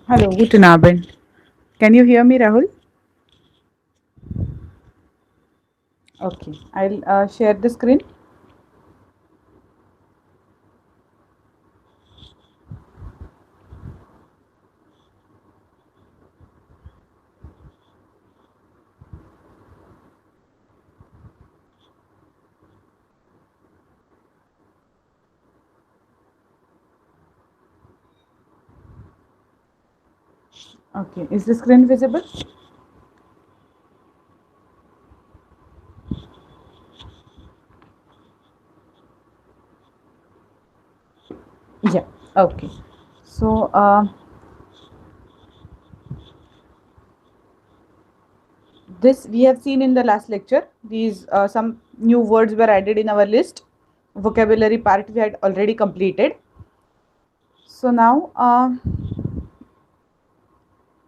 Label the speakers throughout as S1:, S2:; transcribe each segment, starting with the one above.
S1: Hallo, guten Abend. Can you hear me, Rahul? Okay, I'll share the screen. Okay, is the screen visible? Yeah, okay. So, this we have seen in the last lecture. These some new words were added in our list. Vocabulary part we had already completed. So now,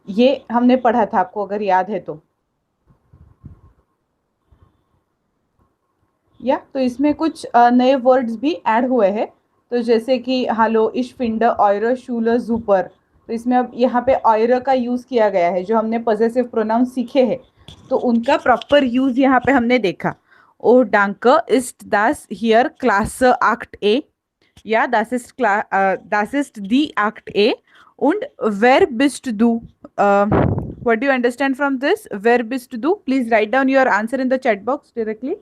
S1: ये हमने पढ़ा था, आपको अगर याद है तो या तो इसमें कुछ नए वर्ड्स भी ऐड हुए हैं। तो जैसे कि हालो इश फिंडर ऑयर शूलर जूपर, तो इसमें अब यहाँ पे ऑयर का यूज़ किया गया है। जो हमने पॉसेसिव प्रोनाउन सीखे हैं तो उनका प्रॉपर यूज़ यहाँ पे हमने देखा। ओ डांकर इस्ट दास हियर क्लास एक्ट ए, या das ist die Akt A, und wer bist du? What do you understand from this? Wer bist du? Please write down your answer in the chat box directly.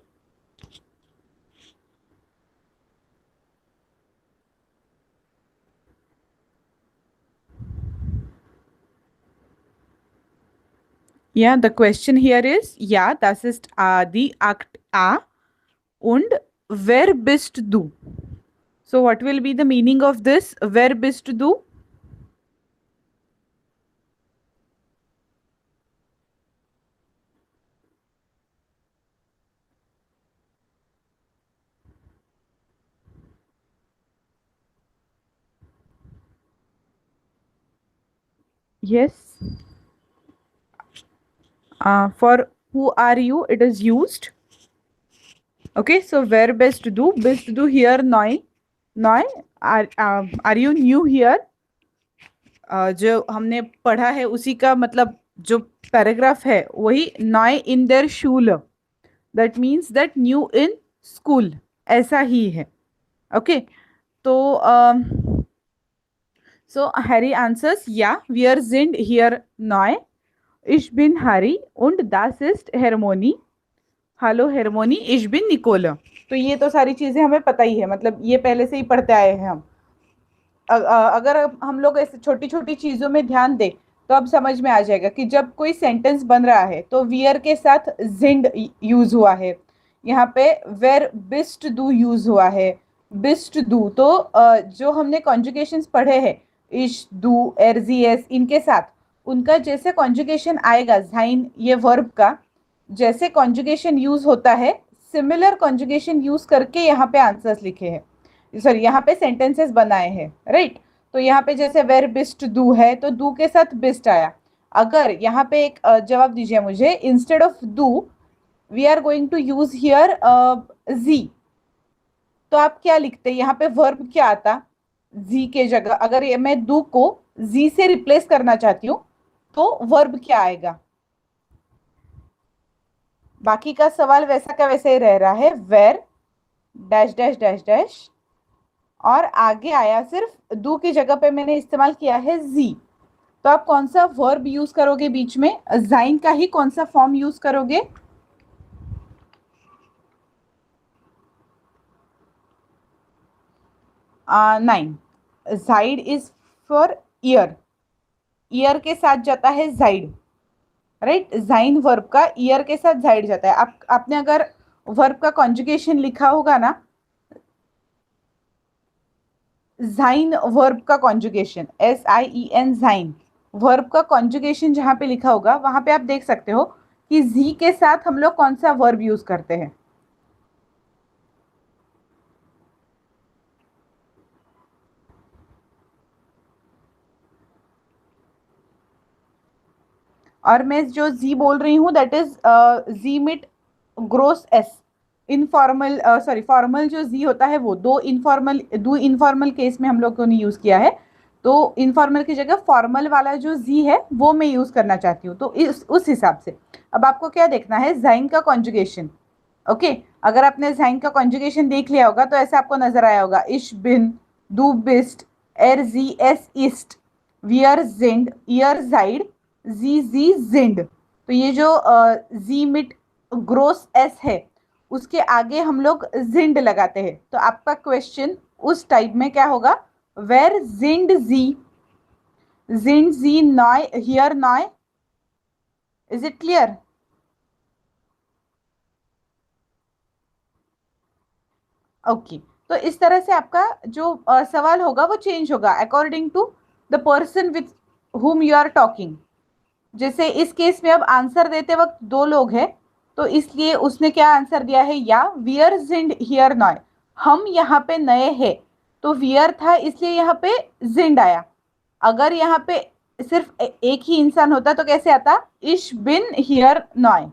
S1: Yeah, the question here is, ja, das ist die Akt A, und wer bist du? So what will be the meaning of this? Wer bist du? Yes. For who are you, it is used. Okay, so where best do? Best do here neu. Neu. Are you new here? जो हमने पढ़ा है उसी का मतलब जो paragraph है वही नॉय इन देयर शूल, that means that new in school, ऐसा ही है। ओके, तो so Harry answers, ja, wir sind hier neu. Ich bin Harry und das ist Hermione. Hello Hermione, ich bin Nicola. तो ये तो सारी चीजें हमें पता ही है, मतलब ये पहले से ही पढ़ते आए हैं हम। अगर हम लोग ऐसे छोटी छोटी चीजों में ध्यान दें तो अब समझ में आ जाएगा कि जब कोई सेंटेंस बन रहा है तो वियर के साथ जिंड यूज हुआ है, यहाँ पे वेर बिस्ट डू यूज हुआ है, बिस्ट डू। तो जो हमने कॉन्जुगेशंस पढ़े हैं इश डू एरजीएस, इनके साथ उनका जैसे कॉन्जुगेशन आएगा झाइन ये वर्ब का जैसे कॉन्जुगेशन यूज होता है, सिमिलर कॉन्जुगेशन यूज करके यहाँ पे आंसर्स लिखे हैं, सॉरी यहाँ पे सेंटेंसेस बनाए हैं, राइट। तो यहाँ पे जैसे वेर बिस्ट डू है तो डू के साथ बिस्ट आया। अगर यहाँ पे एक जवाब दीजिए मुझे, इंस्टेड ऑफ डू we are going to use here जी, तो आप क्या लिखते हैं? यहाँ पे वर्ब क्या आता जी के जगह? अगर ये मैं डू को जी से रिप्लेस करना चाहती हूँ तो वर्ब क्या आएगा? बाकी का सवाल वैसा का वैसे ही रह रहा है, वेर डैश डैश डैश डैश, और आगे आया सिर्फ डू की जगह पे मैंने इस्तेमाल किया है जी। तो आप कौन सा वर्ब यूज करोगे बीच में? जाइन का ही कौन सा फॉर्म यूज करोगे? नाइन, जाइड इज फॉर ईयर, ईयर के साथ जाता है जाइड, राइट। जाइन वर्ब का ईयर के साथ जाइड जाता है। आपने अगर वर्ब का कॉन्जुगेशन लिखा होगा ना, जाइन वर्ब का कॉन्जुगेशन SIEN जाइन वर्ब का कॉन्जुगेशन जहां पे लिखा होगा वहां पे आप देख सकते हो कि जी के साथ हम लोग कौन सा वर्ब यूज करते हैं। और मैं जो जी बोल रही हूँ दैट इज जी मिट ग्रोस एस, इनफॉर्मल, सॉरी फॉर्मल जो जी होता है वो दो इनफॉर्मल केस में हम लोगों ने यूज किया है। तो इनफॉर्मल की जगह फॉर्मल वाला जो जी है वो मैं यूज करना चाहती हूँ, तो उस हिसाब से अब आपको क्या देखना है, जाइन का कॉन्जुगेशन। ओके, अगर आपने जाइन का कॉन्जुगेशन देख लिया होगा तो ऐसे आपको नजर आया होगा, इश बिन, दू बिस्ट, एर जी एस ईस्ट, वियर जिंड, ईयर जाइड, जी जिंड। तो ये जो जी मिट ग्रोस एस है उसके आगे हम लोग जिंड लगाते हैं, तो आपका क्वेश्चन उस टाइप में क्या होगा, वेर जिंड जी, जिंड जी नॉय हियर नॉय। Is it clear? ओके, तो इस तरह से आपका जो सवाल होगा वो चेंज होगा according to the person with whom you are talking. जैसे इस केस में अब आंसर देते वक्त दो लोग हैं, तो इसलिए उसने क्या आंसर दिया है, या वियर जिंड हियर नॉय, हम यहाँ पे नए हैं, तो वियर था इसलिए यहाँ पे जिंड आया। अगर यहाँ पे सिर्फ एक ही इंसान होता तो कैसे आता, इश बिन हियर नॉय।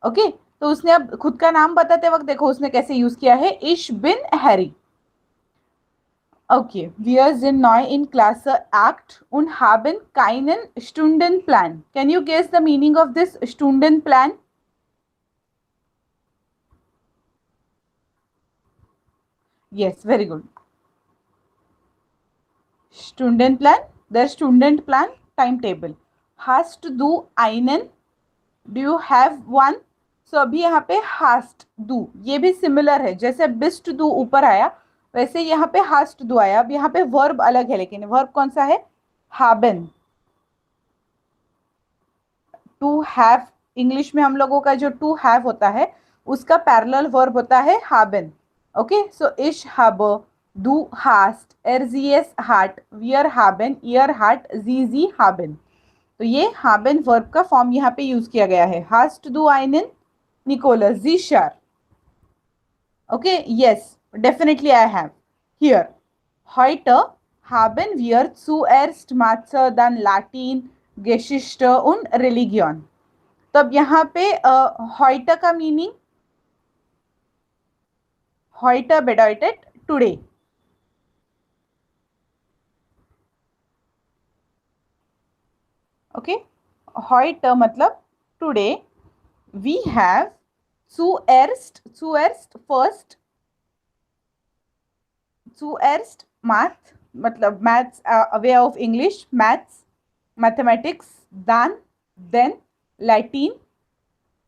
S1: ओके, तो उसने अब खुद का नाम बताते वक्त देखो उसने कैसे यूज किया है, इश बिन Harry. Okay, wir sind neu in Klasse 8 und haben keinen Stundenplan. Can you guess the meaning of this Stundenplan? Yes, very good. Stundenplan, the Stundenplan timetable. Hast du einen? Do you have one? So अभी यहाँ पे hast du ये भी similar है, जैसे bist du ऊपर आया वैसे यहाँ पे hast du आया। अब यहाँ पे वर्ब अलग है, लेकिन वर्ब कौन सा है, haben। टू हैव, इंग्लिश में हम लोगों का जो टू हैव होता है उसका पैरेलल वर्ब होता है haben। ओके, सो इश habe, du hast, er sie es hat, wir haben, ihr hat, sie haben। तो ये haben वर्ब का फॉर्म यहाँ पे यूज किया गया है। hast du einen, Nicola, sicher? Okay, yes, definitely I have. Here, heute haben wir zuerst Mathe, dann Latin, Geschichte und Religion। तो अब यहाँ पे heute का meaning, heute bedeutet today। Okay, heute मतलब today। we have zuerst, zuerst first, zuerst math मतलब maths, way of English maths, mathematics, then Latin,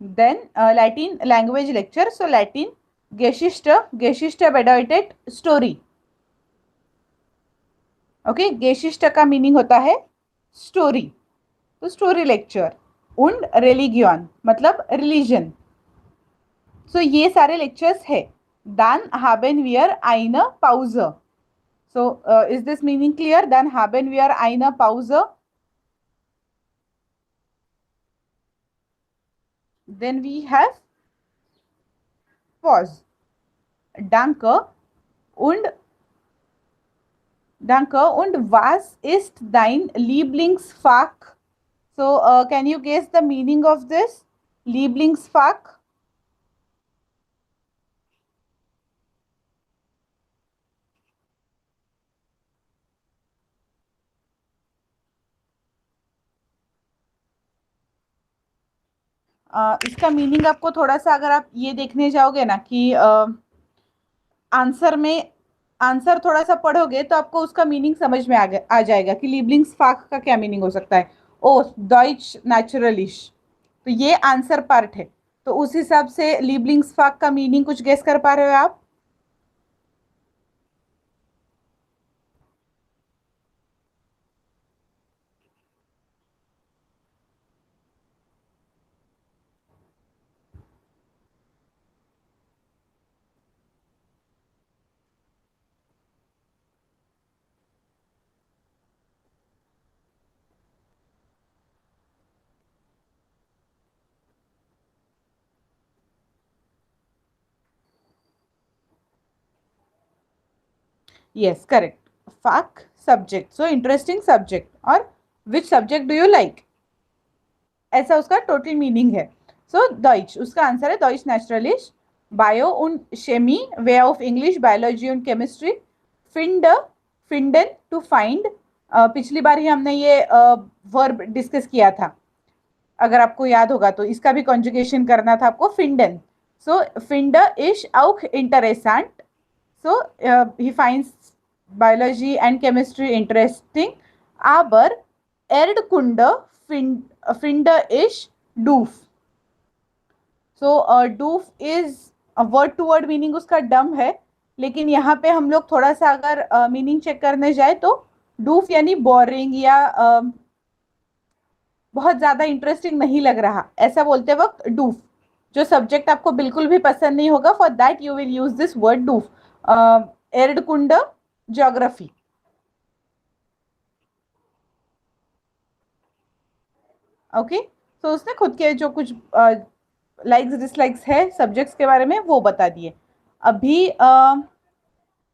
S1: then Latin language lecture, so Latin, Geschichte, Geschichte bedeutet story। Okay, Geschichte का meaning होता है story, तो story lecture. und Religion मतलब religion. सो ये सारे lectures है। dann haben wir eine Pause। so is this meaning clear? dann haben wir eine Pause। then we have pause। danke und was ist dein Lieblingsfach? So can you guess the meaning of this Lieblingsfach? इसका meaning आपको थोड़ा सा अगर आप ये देखने जाओगे ना कि आंसर में आंसर थोड़ा सा पढ़ोगे तो आपको उसका मीनिंग समझ में आ जाएगा कि लीबलिंग्स फाक का क्या मीनिंग हो सकता है। ओ डॉइच नेचुरलिश, तो ये आंसर पार्ट है, तो उस हिसाब से लीबलिंग्स फाक का मीनिंग कुछ गेस कर पा रहे हो आप? Yes, correct. Fak subject. So interesting subject. और which subject do you like? ऐसा उसका टोटल मीनिंग है। सो डॉइच, उसका आंसर है डॉइच नेचुरलिश, बायो und Chemie, way of English, biology und chemistry, फिंड फिंडन टू फाइंड, पिछली बार ही हमने ये वर्ब डिस्कस किया था, अगर आपको याद होगा तो इसका भी कॉन्जुगेशन करना था आपको, फिंडन. सो फिंडर इश आउक इंटरेसेंट. So he finds biology and chemistry interesting. Aber Erdkunde finde ich doof. So doof is word to word meaning उसका डम है, लेकिन यहाँ पे हम लोग थोड़ा सा अगर मीनिंग चेक करने जाए तो डूफ यानी बोरिंग या बहुत ज्यादा इंटरेस्टिंग नहीं लग रहा, ऐसा बोलते वक्त डूफ. जो सब्जेक्ट आपको बिल्कुल भी पसंद नहीं होगा, for that you will use this word डूफ. एर्डकुंड ज्योग्राफी. ओके, तो उसने खुद के जो कुछ लाइक्स डिसलाइक्स है सब्जेक्ट्स के बारे में वो बता दिए. अभी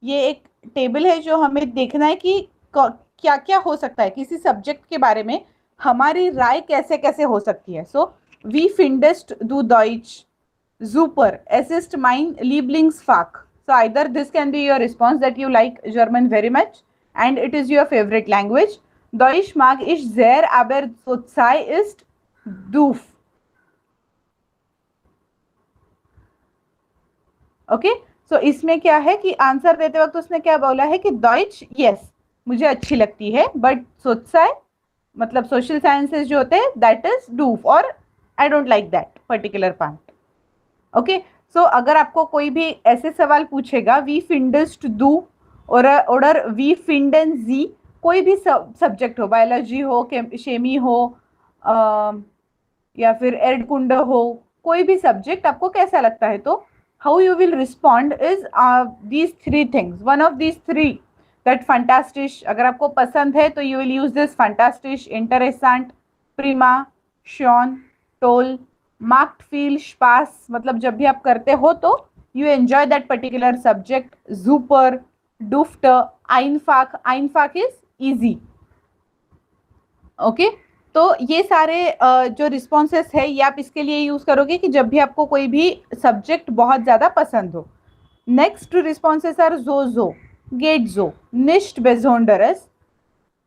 S1: ये एक टेबल है जो हमें देखना है कि क्या क्या हो सकता है किसी सब्जेक्ट के बारे में, हमारी राय कैसे कैसे हो सकती है. सो वी फिंडेस्ट डू डॉइच Super, es ist mein Lieblingsfach. So either this can be your response that you like German very much and it is your favorite language. Deutsch mag ich sehr, aber zurzeit ist doof. Okay, so इसमें क्या है कि answer देते वक्त उसने क्या बोला है कि Deutsch yes मुझे अच्छी लगती है, बट zurzeit मतलब सोशल साइंसेज जो होते हैं दैट इज डूफ और I don't like that particular part. Okay, so अगर आपको कोई भी ऐसे सवाल पूछेगा वी फिंडस्ट डू और वी फिंडन जी, कोई भी सब्जेक्ट हो, बायोलॉजी हो, शेमी हो, या फिर एर्डकुंड हो, कोई भी सब्जेक्ट आपको कैसा लगता है, तो how you will respond is these three things, one of these three. That फंटास्टिश, अगर आपको पसंद है तो यू विल यूज दिस फंटास्टिश, इंटरेसेंट, प्रीमा, शॉन, टोल. मार्क्ड फील स्पास, मतलब जब भी आप करते हो तो you enjoy that particular subject. जुपर, डुफ्ट, आइनफाक, आइनफाक इज इजी. ओके, तो ये सारे जो रिस्पॉन्सेस है ये आप इसके लिए यूज करोगे कि जब भी आपको कोई भी सब्जेक्ट बहुत ज्यादा पसंद हो. नेक्स्ट रिस्पॉन्सेस आर जो जो, गेट जो, निश्ट बेजोंडरस,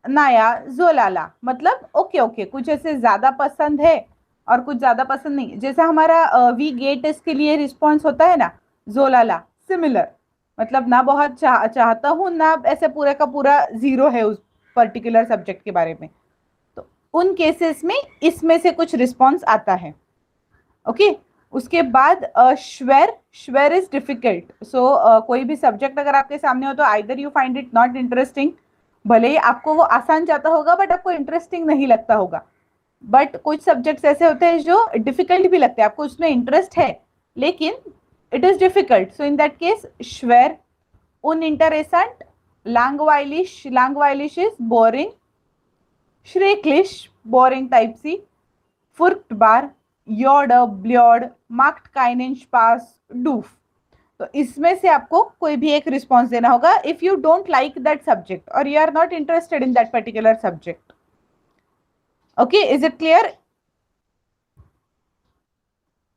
S1: नाया जोलाला, मतलब ओके ओके कुछ ऐसे ज्यादा पसंद है और कुछ ज्यादा पसंद नहीं. जैसा हमारा वी गेट इसके लिए रिस्पॉन्स होता है ना, जोलाला, सिमिलर, मतलब ना बहुत चाहता हूँ ना ऐसे पूरे का पूरा जीरो है उस पर्टिकुलर सब्जेक्ट के बारे में, तो उन केसेस में इसमें से कुछ रिस्पॉन्स आता है. ओके, उसके बाद श्वेर, श्वेर इज डिफिकल्ट. सो कोई भी सब्जेक्ट अगर आपके सामने हो तो either you find it not interesting, भले ही आपको वो आसान जाता होगा बट आपको इंटरेस्टिंग नहीं लगता होगा. बट कुछ सब्जेक्ट्स ऐसे होते हैं जो डिफिकल्ट भी लगते हैं, आपको उसमें इंटरेस्ट है लेकिन it is difficult. So in that case श्वेर. uninteressant, langweilig, langweilig is boring, schrecklich, boring type C, furchtbar, jod, blöd, macht keinen Spaß, doof. तो इसमें से आपको कोई भी एक रिस्पॉन्स देना होगा if you don't like that subject और you are not interested in that particular subject. Okay, is it clear?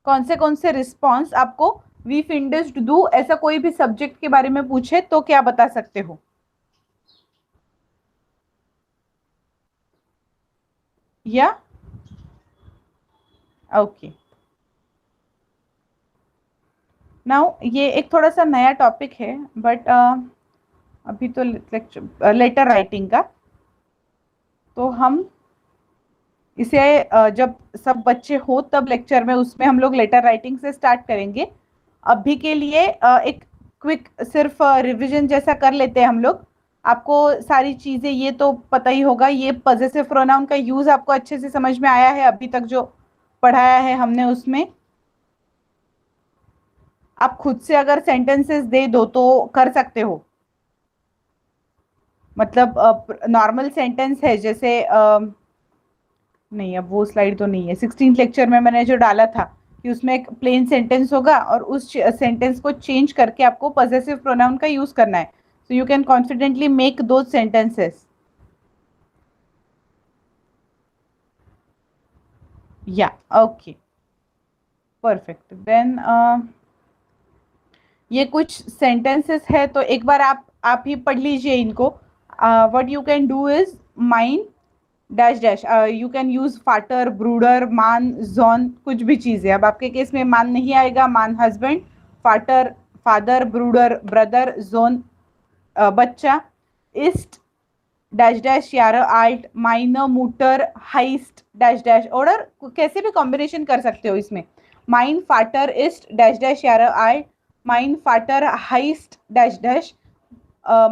S1: कौन से रिस्पॉन्स आपको वी फिंडिस्ट डू ऐसा कोई भी सब्जेक्ट के बारे में पूछे तो क्या बता सकते हो? या ओके, नाउ ये एक थोड़ा सा नया टॉपिक है बट अभी तो लेटर राइटिंग का, तो हम इसे जब सब बच्चे हो तब लेक्चर में उसमें हम लोग लेटर राइटिंग से स्टार्ट करेंगे. अभी के लिए एक क्विक सिर्फ रिवीजन जैसा कर लेते हैं हम लोग. आपको सारी चीजें ये तो पता ही होगा, ये पॉजेसिव प्रोनाउन का यूज आपको अच्छे से समझ में आया है अभी तक जो पढ़ाया है हमने उसमें. आप खुद से अगर सेंटेंसेस दे दो तो कर सकते हो, मतलब नॉर्मल सेंटेंस है जैसे नहीं, अब वो स्लाइड तो नहीं है. 16th लेक्चर में मैंने जो डाला था कि उसमें एक प्लेन सेंटेंस होगा और उस सेंटेंस को चेंज करके आपको पॉजेसिव प्रोनाउन का यूज करना है. So you can confidently make those sentences. या ओके, परफेक्ट. देन ये कुछ सेंटेंसेस है तो एक बार आप ही पढ़ लीजिए इनको what you can do is mine dash dash you can use फाटर ब्रूडर मान जॉन कुछ भी चीज़ है. अब आपके केस में मान नहीं आएगा. मान हस्बैंड, फाटर फादर, ब्रूडर ब्रदर, जोन बच्चा, इस्ट डैश डैश यार आल्ट माइनर मूटर हाइस्ट डैश डैश. ऑर्डर कैसे भी कॉम्बिनेशन कर सकते हो इसमें. माइन फाटर इस्ट डैश डैश यार आल्ट माइन फाटर हाइस्ट डैश डैश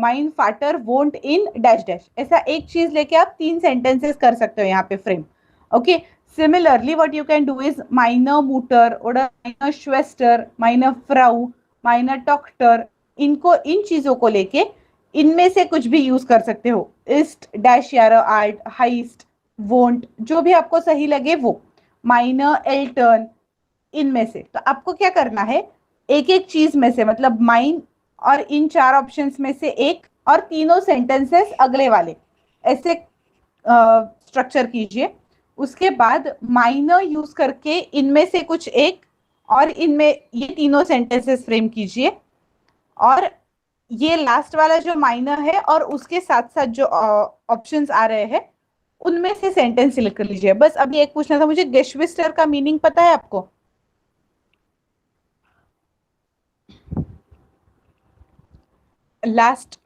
S1: माइन फाटर वोंट इन डैश डैश. ऐसा एक चीज लेके आप 3 सेंटेंसेस कर सकते हो यहाँ पे frame. Okay. Similarly what you can do is माइनर मूटर और माइनर श्वेस्टर, माइनर फ्राउ, माइनर डॉक्टर. इनको इन चीजों को लेके इनमें से कुछ भी यूज कर सकते हो. इस्ट डैश यार आर्ट हाइस्ट वोंट जो भी आपको सही लगे वो. माइनर एल्टर्न इनमें से. तो आपको क्या करना है, एक एक चीज में से मतलब माइन और इन 4 ऑप्शंस में से एक और तीनों सेंटेंसेस अगले वाले ऐसे स्ट्रक्चर कीजिए. उसके बाद माइनर यूज करके इनमें से कुछ एक और इनमें ये तीनों सेंटेंसेस फ्रेम कीजिए. और ये लास्ट वाला जो माइनर है और उसके साथ साथ जो ऑप्शंस आ रहे हैं उनमें से सेंटेंस सिलेक्ट कर लीजिए. बस अभी एक पूछना था मुझे, गेशविस्टर का मीनिंग पता है आपको? लास्ट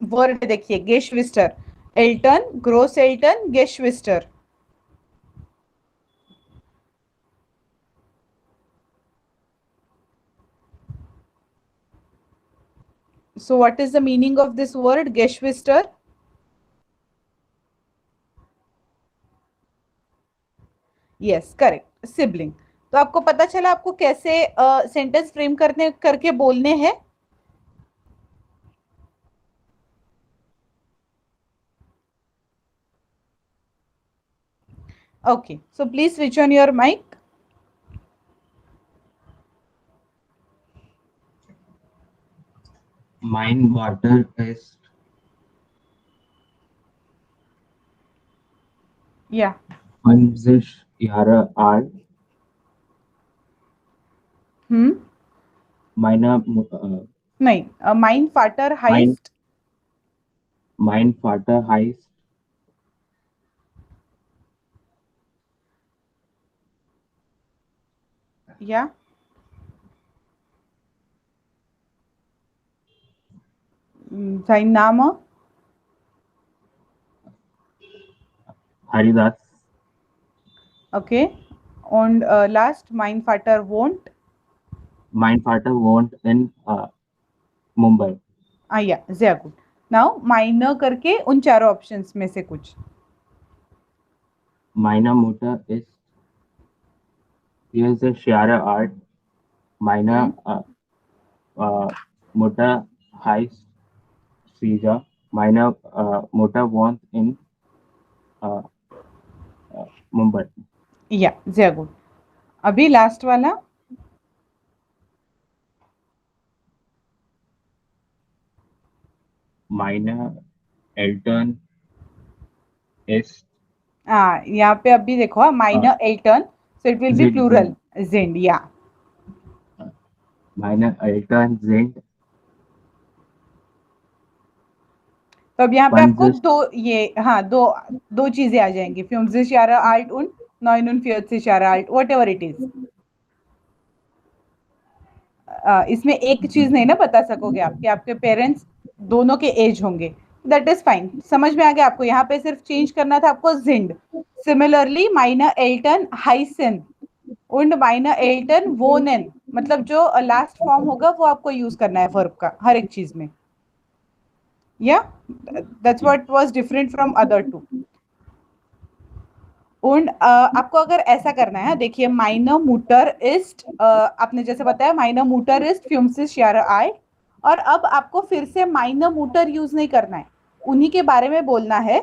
S1: वर्ड देखिए, गेशविस्टर, एल्टन, ग्रोस एल्टन, गेशविस्टर. So what is the meaning of this word Geschwister? Yes, correct. Sibling. तो आपको पता चला आपको कैसे सेंटेंस फ्रेम करने करके बोलने हैं. Okay, so please switch on your mic.
S2: Mine water is
S1: Yeah.
S2: unsish yara art. Meine
S1: नहीं, माइन फाटर हाइस्ट.
S2: mein Vater heißt
S1: या sein Name.
S2: Haridas.
S1: Okay. Und last, mein Vater wohnt.
S2: Mein Vater wohnt in Mumbai.
S1: या sehr gut. Now minor करके उन चारों options में से कुछ.
S2: Meine Mutter ist hier ist Shara Art. Meine Mutter heißt Sija. Meine Mutter wohnt in Mumbai.
S1: या sehr gut. अभी last वाला.
S2: Meine Eltern ist
S1: यहाँ पे अभी देखो माइनर एल्टर्न, so it will be plural जिंड. या
S2: Meine Eltern sind
S1: तो अब यहाँ पे आपको दो चीजें आ जाएंगी. फ्यूम्स शारा आल्ट उन नॉइन फ्यूर्स शारा alt what ever it is. इसमें एक चीज नहीं ना बता सकोगे आप कि आपके पेरेंट्स दोनों के एज होंगे. That is fine. समझ में आ गया आपको. यहाँ पे सिर्फ चेंज करना था आपको जिंड. Similarly minor Elton हाइसन und meine Eltern wohnen, मतलब जो लास्ट फॉर्म होगा वो आपको यूज करना है वर्ब का हर एक चीज में. Yeah that's what was different from other two. und आपको अगर ऐसा करना है, देखिए माइनर मूटर इस्ट, आपने जैसे बताया माइनर मूटर इस्ट फ्यूम्सिस यार आई. और अब आपको फिर से माइनर मूटर यूज नहीं करना है, उन्हीं के बारे में बोलना है.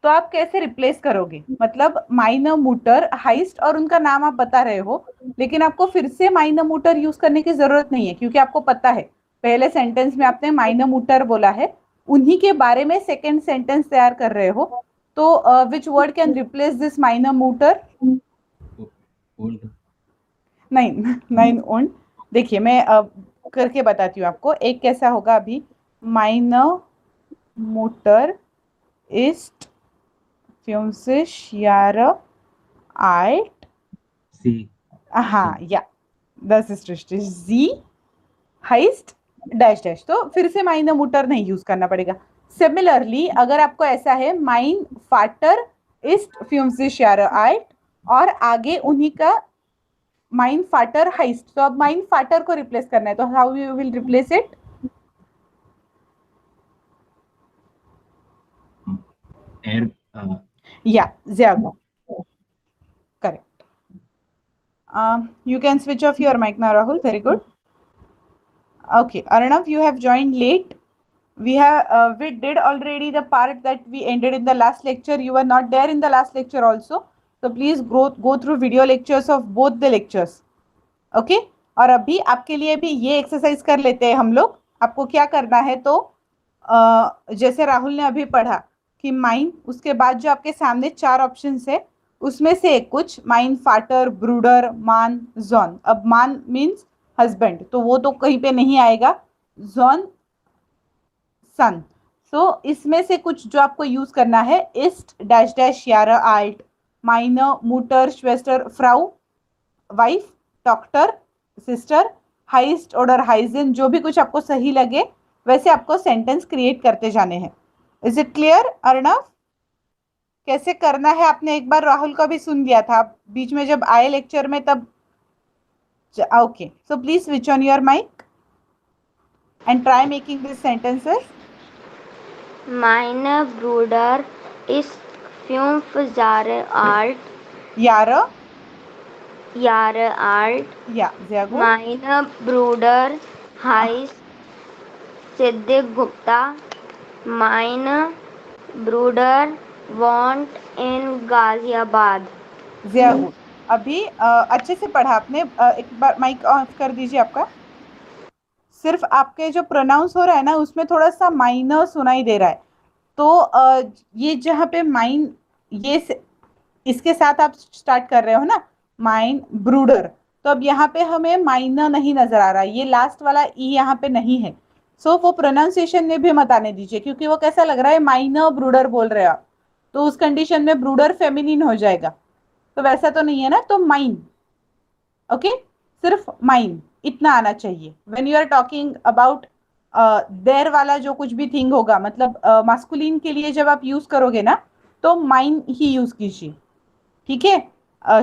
S1: तो आप कैसे रिप्लेस करोगे, मतलब माइनर मूटर हाइस्ट और उनका नाम आप बता रहे हो, लेकिन आपको फिर से माइनर मूटर यूज करने की जरूरत नहीं है क्योंकि आपको पता है पहले सेंटेंस में आपने माइनर मूटर बोला है, उन्हीं के बारे में सेकेंड सेंटेंस तैयार कर रहे हो. तो which word can replace this माइनर मूटर? नहीं ओन. देखिए मैं करके बताती हूँ आपको. एक कैसा होगा अभी, minor Mutter ist 50 Jahre alt.
S2: C.
S1: हाँ, या, das ist richtig. Sie heißt dash dash, तो फिर से meine Mutter नहीं यूज करना पड़ेगा. सिमिलरली अगर आपको ऐसा है mein Vater ist 50 Jahre alt और आगे उन्हीं का mein Vater heißt, तो अब mein Vater को रिप्लेस करना है, तो how you will replace it?
S2: Er,
S1: या, sehr gut, correct. You can switch off your mic now, Rahul. Very good. Okay, Arnav, you have joined late. We did already the part that we ended in the last lecture. You were not there in the last lecture also, so please go through video lectures of both the lectures. Okay, और अभी आपके लिए भी ये exercise कर लेते हैं हम लोग. आपको क्या करना है, तो जैसे राहुल ने अभी पढ़ा कि माइन, उसके बाद जो आपके सामने 4 ऑप्शंस है उसमें से कुछ माइन, फाटर, ब्रूडर, मान, जॉन. अब मान मीन्स हस्बैंड, तो वो तो कहीं पे नहीं आएगा. जॉन सन. सो इसमें से कुछ जो आपको यूज करना है, इस्ट डैश डैश यारा आल्ट, माइनर, मुटर, श्वेस्टर, फ्राउ, वाइफ, डॉक्टर, सिस्टर, हाइस्ट ऑर्डर, हाइजन, जो भी कुछ आपको सही लगे वैसे आपको सेंटेंस क्रिएट करते जाने हैं. Is it clear Arnav? कैसे करना है आपने एक बार राहुल का भी सुन लिया था, आप बीच में जब आए लेक्चर में तब. Okay, so please switch on your mic and try making this sentences.
S3: Meine Bruder ist 5 Jahre alt.
S1: Jahre?
S3: Jahre alt.
S1: Ja, sehr gut.
S3: Mein Bruder heißt Siddiq Gupta. Mein Bruder wohnt in Ghaziabad.
S1: Sehr gut. अभी अच्छे से पढ़ा आपने. एक बार mic off कर दीजिए आपका. सिर्फ आपके जो प्रोनाउंस हो रहा है ना उसमें थोड़ा सा माइनर सुनाई दे रहा है, तो ये जहाँ पे माइन, ये इसके साथ आप स्टार्ट कर रहे हो ना, माइन ब्रूडर, तो अब यहाँ पे हमें माइनर नहीं नजर आ रहा है, ये लास्ट वाला ई यहाँ पे नहीं है. सो वो प्रोनाउंसिएशन में भी मत आने दीजिए, क्योंकि वो कैसा लग रहा है, माइनर ब्रूडर बोल रहे हो आप, तो उस कंडीशन में ब्रूडर फेमिनिन हो जाएगा, तो वैसा तो नहीं है ना. तो माइन, ओके, सिर्फ माइन इतना आना चाहिए. When you are talking about their वाला जो कुछ भी थिंग होगा, मतलब मास्कुलिन के लिए जब आप यूज करोगे ना, तो माइन ही यूज कीजिए. ठीक है,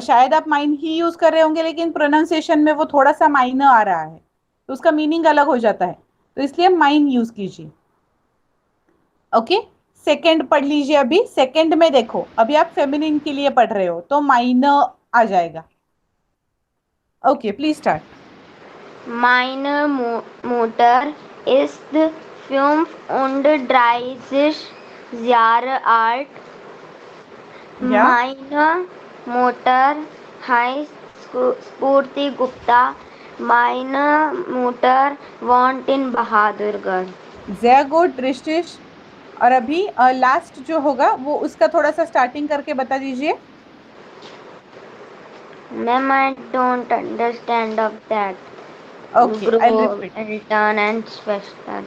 S1: शायद आप माइन ही यूज कर रहे होंगे लेकिन प्रोनाउंसिएशन में वो थोड़ा सा माइनर आ रहा है, तो उसका मीनिंग अलग हो जाता है, तो इसलिए माइन यूज कीजिए. ओके, सेकंड पढ़ लीजिए. अभी सेकंड में देखो, अभी आप फेमिनिन के लिए पढ़ रहे हो तो माइनर आ जाएगा. Okay, please start.
S3: Meine Mutter ist 35 Jahre alt.
S1: Ja.
S3: Meine Mutter heißt Spurti Gupta. Meine Mutter wohnt in Bahadurgarh.
S1: Sehr good, रिष्टिश. और अभी लास्ट जो होगा वो उसका थोड़ा सा स्टार्टिंग करके बता दीजिए.
S3: Ma'am, I don't understand of that.
S1: Okay, I'll repeat.
S3: Elton and Swester.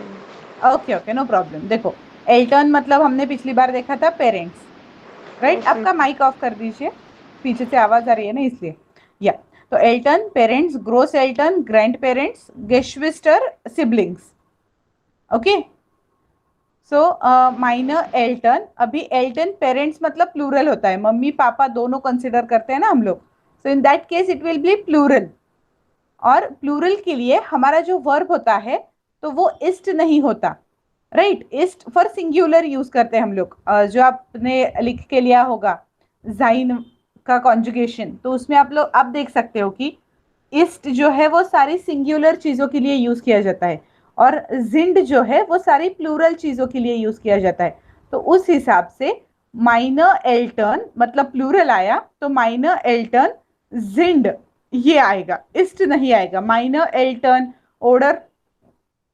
S1: Okay okay, no problem. देखो, एल्टन मतलब हमने पिछली बार देखा था पेरेंट्स, राइट. आपका माइक ऑफ कर दीजिए, पीछे से आवाज आ रही है ना इसलिए. या, तो एल्टन पेरेंट्स, ग्रोस एल्टन ग्रैंड पेरेंट्स, गेश्विस्टर सिबलिंग्स. ओके, सो माइनर एल्टन. अभी एल्टन पेरेंट्स मतलब प्लूरल होता है, मम्मी पापा दोनों कंसिडर करते हैं ना हम लोग, so in that case it will be plural. और प्लूरल के लिए हमारा जो वर्ब होता है तो वो इस्ट नहीं होता, right. East for singular use करते हैं हम लोग. जो आपने लिख के लिया होगा जाइन का कॉन्जुगेशन, तो उसमें आप देख सकते हो कि इस्ट जो है वो सारी सिंगुलर चीजों के लिए यूज किया जाता है, और जिंड जो है वो सारी प्लूरल चीजों के लिए यूज किया जाता है. तो उस हिसाब से माइनर एल्टर्न मतलब प्लूरल आया, तो माइनर एल्टर्न जिंड ये आएगा, इस्ट नहीं आएगा. माइनर एल्टर्न ऑर्डर,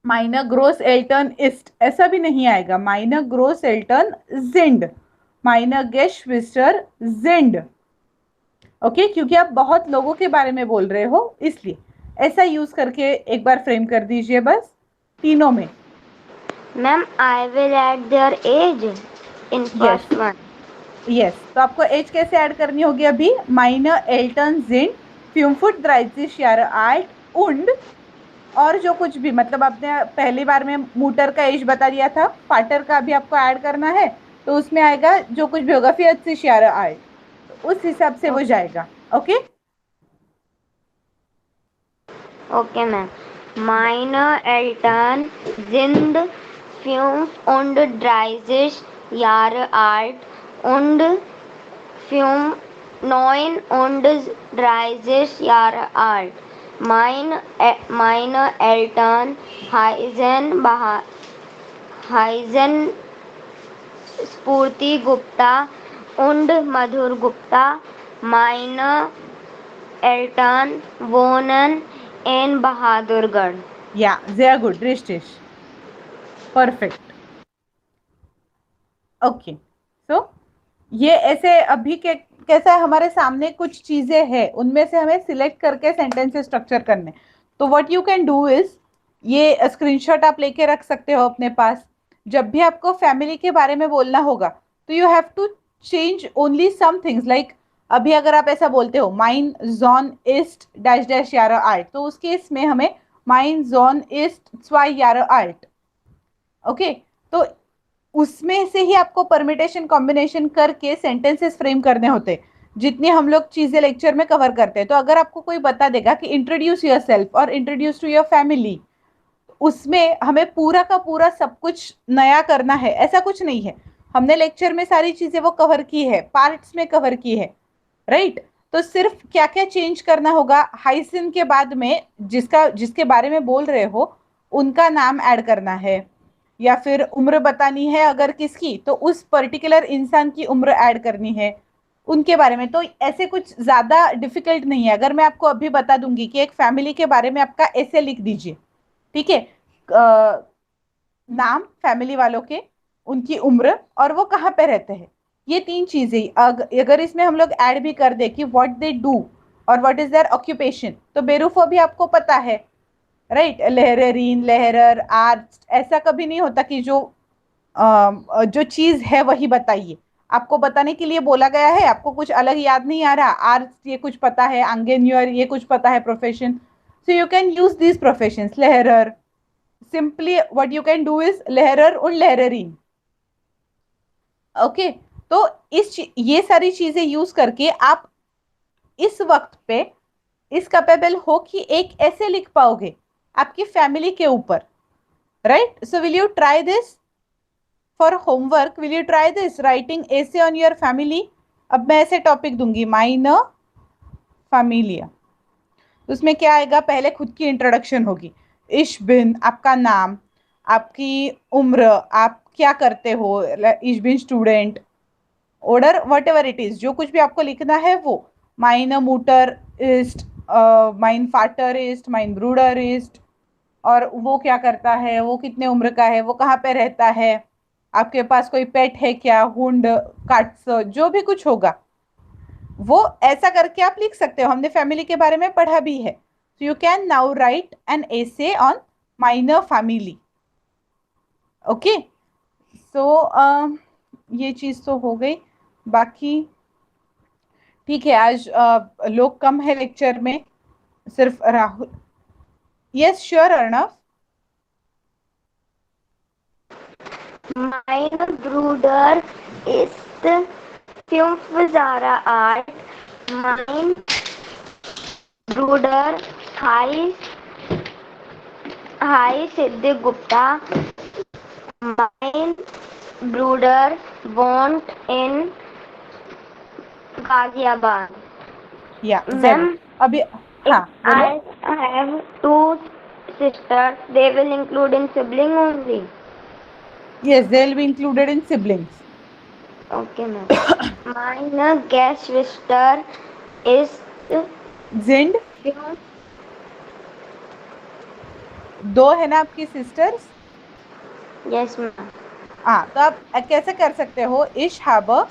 S1: माइनर ग्रोस एल्टर्न इस्ट ऐसा भी नहीं आएगा. माइनर ग्रोस एल्टर्न जिंड, माइनर गेश्विस्टर जिंड. ओके, क्योंकि आप बहुत लोगों के बारे में बोल रहे हो इसलिए ऐसा यूज करके एक बार फ्रेम कर दीजिए बस तीनों में.
S3: Ma'am, I will add their age in first one.
S1: Yes, तो आपको एज कैसे ऐड करनी होगी अभी? माइनर एल्टन जिंड फ्यूमफुट द्राइजिश यार आल्ट उंड, और जो कुछ भी, मतलब आपने पहली बार में मूटर का एज बता दिया था, फाटर का भी आपको ऐड करना है, तो उसमें आएगा जो कुछ भी होगा फिर यार आल्ट, तो उस हिसाब से वो जाएगा। Okay
S3: Okay, ma'am. Meine Eltern sind 35 Jahre alt und 39 Jahre alt. Meine Eltern heißen Spurti Gupta und Madhur Gupta. Meine Eltern wohnen in Bahadurgarh.
S1: या sehr good रिश्तेश, perfect. Okay, so ये ऐसे अभी के कैसा है, हमारे सामने कुछ चीजें हैं, उनमें से हमें सिलेक्ट करके सेंटेंस स्ट्रक्चर करने। तो what you can do is, ये स्क्रीनशॉट आप लेके रख सकते हो अपने पास। जब भी आपको फैमिली के बारे में बोलना होगा तो you have to change only some things, like अभी अगर आप ऐसा बोलते हो माइन जॉन इस्ट डैश डैश यार आल्ट, तो उस केस में हमें माइन जॉन इस्ट स्वाई यार आल्ट। ओके, तो उसमें से ही आपको परमिटेशन कॉम्बिनेशन करके सेंटेंसेस फ्रेम करने होते, जितनी हम लोग चीजें लेक्चर में कवर करते हैं। तो अगर आपको कोई बता देगा कि इंट्रोड्यूस योर सेल्फ और इंट्रोड्यूस टू योर फैमिली, उसमें हमें पूरा का पूरा सब कुछ नया करना है, ऐसा कुछ नहीं है। हमने लेक्चर में सारी चीजें वो कवर की है, पार्ट्स में कवर की है, राइट। तो सिर्फ क्या क्या चेंज करना होगा, हाइसिन के बाद में जिसके बारे में बोल रहे हो उनका नाम ऐड करना है, या फिर उम्र बतानी है अगर किसकी, तो उस पर्टिकुलर इंसान की उम्र ऐड करनी है उनके बारे में। तो ऐसे कुछ ज्यादा डिफिकल्ट नहीं है। अगर मैं आपको अभी बता दूंगी कि एक फैमिली के बारे में आपका ऐसे लिख दीजिए, ठीक है, नाम फैमिली वालों के, उनकी उम्र और वो कहाँ पे रहते हैं, ये तीन चीजें अगर इसमें हम लोग ऐड भी कर दे कि व्हाट दे डू और व्हाट इज देयर ऑक्यूपेशन, तो बेरूफो भी आपको पता है, राइट। लहरेरीन, लहरर, आर्ट, ऐसा कभी नहीं होता कि जो चीज है वही बताइए। आपको बताने के लिए बोला गया है, आपको कुछ अलग याद नहीं आ रहा, आर्ट ये कुछ पता है, आंगेन्यूअर ये कुछ पता है profession, so you can use these professions. लहरर, simply what you can do is लहरर और लहरेरीन। ओके, तो ये सारी चीजें यूज करके आप इस वक्त पे इस कैपेबल हो कि एक ऐसे लिख पाओगे आपकी फैमिली के ऊपर, right. So will you try this for homework, will you try this writing ऐसे ऑन योर फैमिली। अब मैं ऐसे टॉपिक दूंगी, माइन फैमिलिया, उसमें क्या आएगा, पहले खुद की इंट्रोडक्शन होगी, इश बिन आपका नाम, आपकी उम्र, आप क्या करते हो, इश बिन स्टूडेंट, ऑर्डर वट एवर इट इज, जो कुछ भी आपको लिखना है वो, माइन मूटर इस्ट, माइन फाटर इस्ट, माइन ब्रूडर इस्ट, और वो क्या करता है, वो कितने उम्र का है, वो कहाँ पे रहता है, आपके पास कोई पेट है क्या, हुंड, कट्स, जो भी कुछ होगा वो ऐसा करके आप लिख सकते हो। हमने फैमिली के बारे में पढ़ा भी है। So you can now write an essay on माइनर फैमिली। ओके, सो ये चीज तो हो गई। बाकी ठीक है, आज लोग कम है लेक्चर में, सिर्फ Rahul. Yes sure Arnav.
S3: Mein Bruder ist 5 Jahre alt. Mein Bruder heißt Siddhi Gupta. Mein Bruder wohnt in Ghaziabad.
S1: या
S3: Ma'am,
S1: अभी हाँ बोलो।
S3: I have 2 sisters. They will include in sibling only.
S1: Yes, they'll be included in siblings.
S3: Okay, ma'am. Meine Geschwister ist
S1: जिंड, दो है ना आपकी sisters?
S3: Yes, ma'am.
S1: हाँ, तो आप कैसे कर सकते हो, इश हैब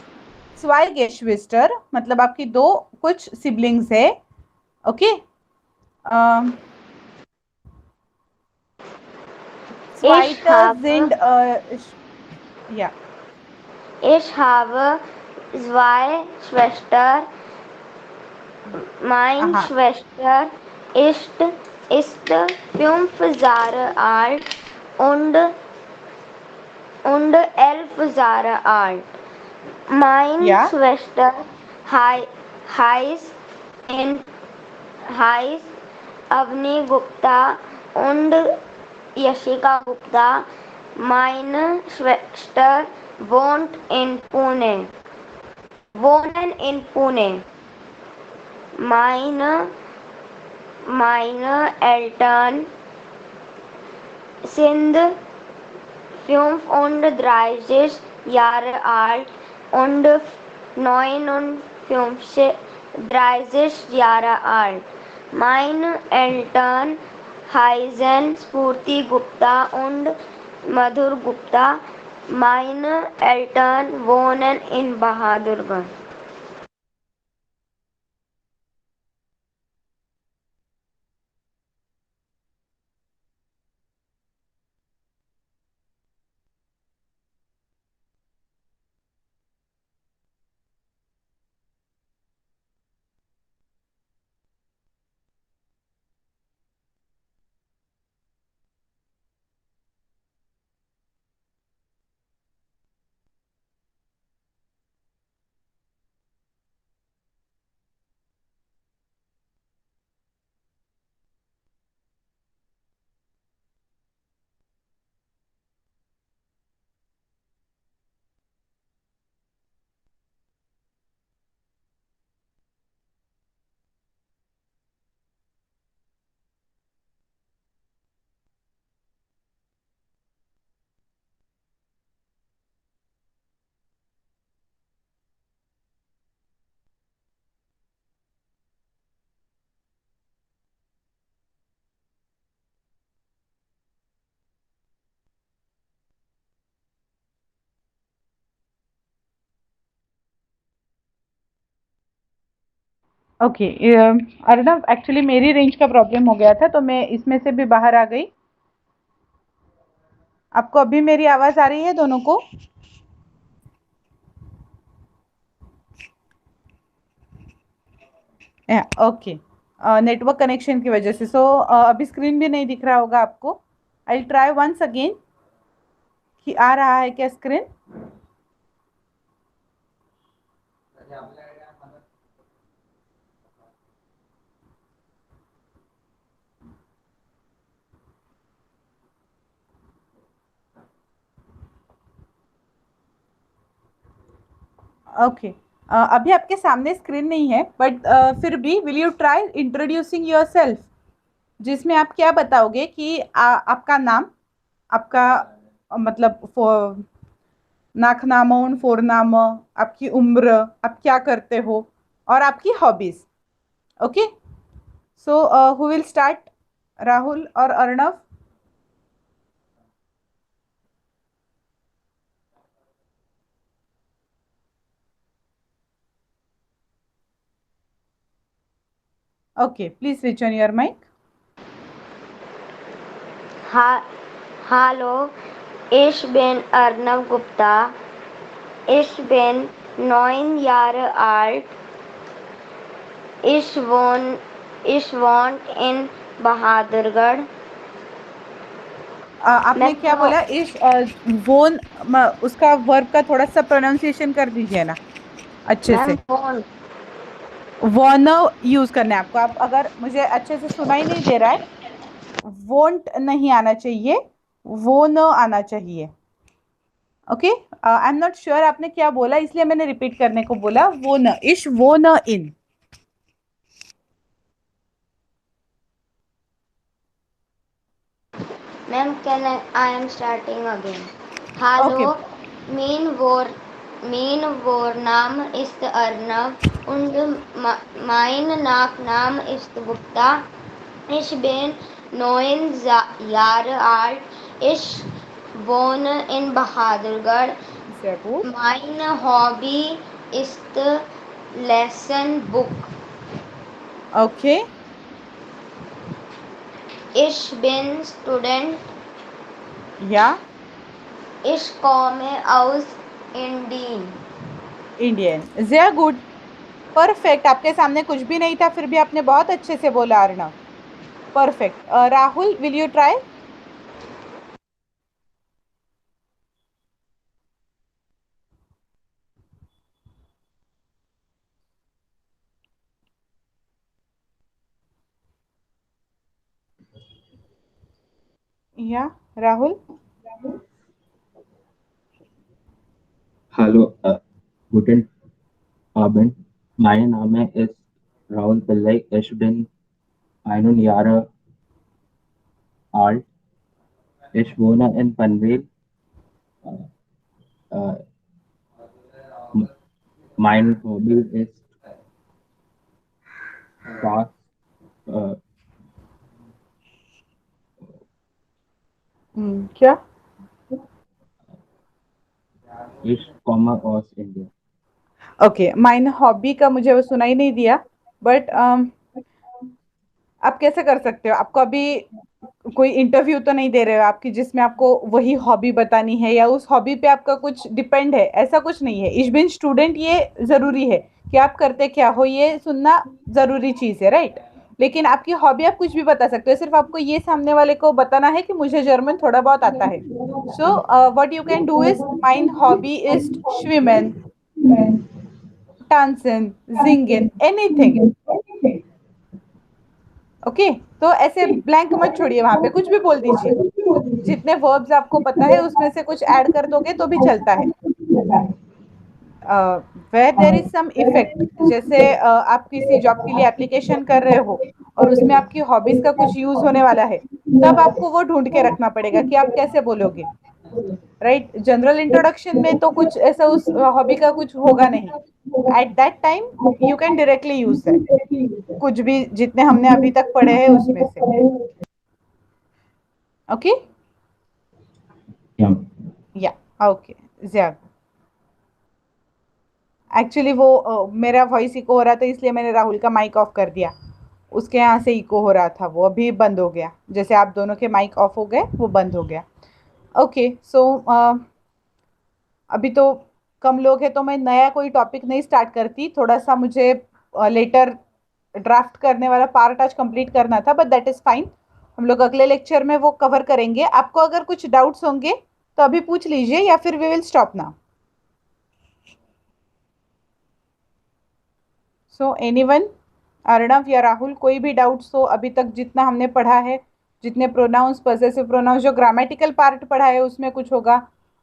S1: स्वाई गेशविस्टर, मतलब आपकी दो कुछ सिबलिंग्स है। Okay, Weiter sind, ja.
S3: Ich habe zwei Schwestern. Meine
S1: Aha.
S3: Schwester ist 5 Jahre alt und 11 Jahre alt. Meine
S1: Ja.
S3: Schwester heißt, heißt Avni Gupta und Yashika Gupta. Meine Schwester wohnen in Pune. Meine Eltern sind 35 Jahre alt und 39 Jahre alt. Meine Eltern heißen Spurti Gupta und Madhur Gupta. Meine Eltern wohnen in Bahadurgarh.
S1: Okay, Arnav, actually मेरी range का problem हो गया था तो मैं इसमें से भी बाहर आ गई। आपको अभी मेरी आवाज आ रही है दोनों को? ओके, नेटवर्क कनेक्शन की वजह से। सो अभी स्क्रीन भी नहीं दिख रहा होगा आपको। आई ट्राई वंस अगेन कि आ रहा है क्या स्क्रीन। ओके, अभी आपके सामने स्क्रीन नहीं है, बट फिर भी will you try introducing your self, जिसमें आप क्या बताओगे कि आपका नाम, आपका मतलब नाखनामोन, फोरनाम, आपकी उम्र, आप क्या करते हो, और आपकी hobbies. Okay, so who will start, Rahul और Arnav? Okay, please switch on your mic.
S3: Hallo, ich bin Arnav Gupta. Ich bin 9 Jahre alt. Ich wohne in Bahadurgarh.
S1: आपने क्या बोला? इश वोन, उसका वर्ब का थोड़ा सा प्रोनाउंसिएशन कर दीजिए ना अच्छे से। वॉन यूज करना है आपको। आप अगर मुझे अच्छे से सुनाई नहीं दे रहा है, वोंट नहीं आना चाहिए, वो न आना चाहिए। Okay, I am not sure आपने क्या बोला, इसलिए मैंने रिपीट करने को बोला। वो न इश, वो न इन।
S3: Ma'am, I am starting again. Hallo,
S1: Okay.
S3: mein Vorname ist Arnav und mein Nachname ist Gupta. Ich bin 9 Jahre alt. Ich wohne in Bahadurgarh.
S1: Sehr gut.
S3: Meine Hobby ist Lesson Book.
S1: Okay.
S3: Ich bin Student.
S1: Ja,
S3: Ich komme aus Indien.
S1: Indian. sehr good, perfect. आपके सामने कुछ भी नहीं था, फिर भी आपने बहुत अच्छे से बोला Arnav. Perfect. Rahul, will you try? या Rahul?
S2: Hallo, guten Abend. Mein Name ist Rahul Pillai. Ich bin 1 Jahre alt. Ich wohne in Panvel. Äh, m- mein Hobby ist Spaß. Äh,
S1: क्या?
S2: ich komme aus Indien.
S1: Okay, mine hobby का मुझे वो सुनाई नहीं दिया, but आप कैसे कर सकते हो? आपको अभी कोई इंटरव्यू तो नहीं दे रहे हो आपकी, जिसमें आपको वही हॉबी बतानी है या उस हॉबी पे आपका कुछ डिपेंड है, ऐसा कुछ नहीं है। इश बिन स्टूडेंट ये जरूरी है कि आप करते क्या हो, ये सुनना जरूरी चीज है, राइट? लेकिन आपकी हॉबी आप कुछ भी बता सकते हो, सिर्फ आपको ये सामने वाले को बताना है कि मुझे जर्मन थोड़ा बहुत आता है। So what you can do is, mine hobby is schwimmen, tanzen, singen, anything। Okay, तो ऐसे ब्लैंक मत छोड़िए, वहां पे कुछ भी बोल दीजिए। जितने वर्ब्स आपको पता है उसमें से कुछ ऐड कर दोगे तो भी चलता है। Where there is some effect, जैसे आप किसी जॉब के लिए एप्लीकेशन कर रहे हो और उसमें आपकी हॉबीज का कुछ यूज होने वाला है, तब आपको वो ढूंढ के रखना पड़ेगा कि आप कैसे बोलोगे, राइट? जनरल इंट्रोडक्शन में तो कुछ ऐसा उस हॉबी का कुछ होगा नहीं। At that time you can directly use that, कुछ भी जितने हमने अभी तक पढ़े हैं उसमें से। Okay,
S2: Ja.
S1: या ओके। ज्यादा एक्चुअली वो मेरा वॉइस इको हो रहा था, इसलिए मैंने राहुल का माइक ऑफ कर दिया। उसके यहाँ से इको हो रहा था, वो अभी बंद हो गया। जैसे आप दोनों के माइक ऑफ हो गए वो बंद हो गया। ओके, सो अभी तो कम लोग हैं, तो मैं नया कोई टॉपिक नहीं स्टार्ट करती। थोड़ा सा मुझे लेटर ड्राफ्ट करने वाला पार्ट आज कंप्लीट करना था, बट दैट इज़ फाइन। हम लोग अगले लेक्चर में वो कवर करेंगे। आपको अगर कुछ डाउट्स होंगे तो अभी पूछ लीजिए, या फिर we will stop now. So anyone, Arnav या राहुल, कोई भी डाउट्स हो अभी तक जितना हमने पढ़ा है, जितने प्रोनाउंस, पॉसेसिव प्रोनाउंस, जो ग्रामेटिकल पार्ट पढ़ा है उसमें कुछ होगा।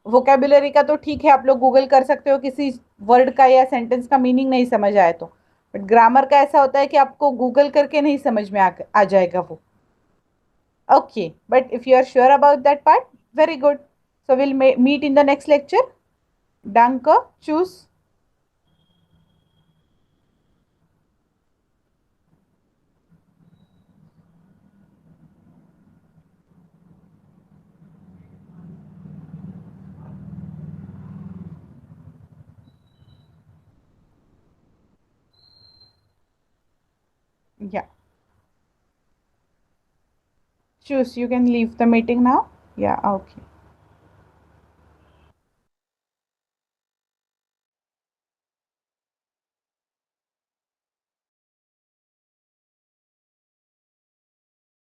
S1: वोकेबुलरी का तो ठीक है, आप लोग गूगल कर सकते हो किसी वर्ड का या सेंटेंस का मीनिंग नहीं समझ आए तो। बट ग्रामर का ऐसा होता है कि आपको गूगल करके नहीं समझ में आ जाएगा वो। Okay, but if you are sure about that part, very good. So will meet in the next lecture. Danke, tschüss. Yeah. Choose. You can leave the meeting now. Yeah, okay.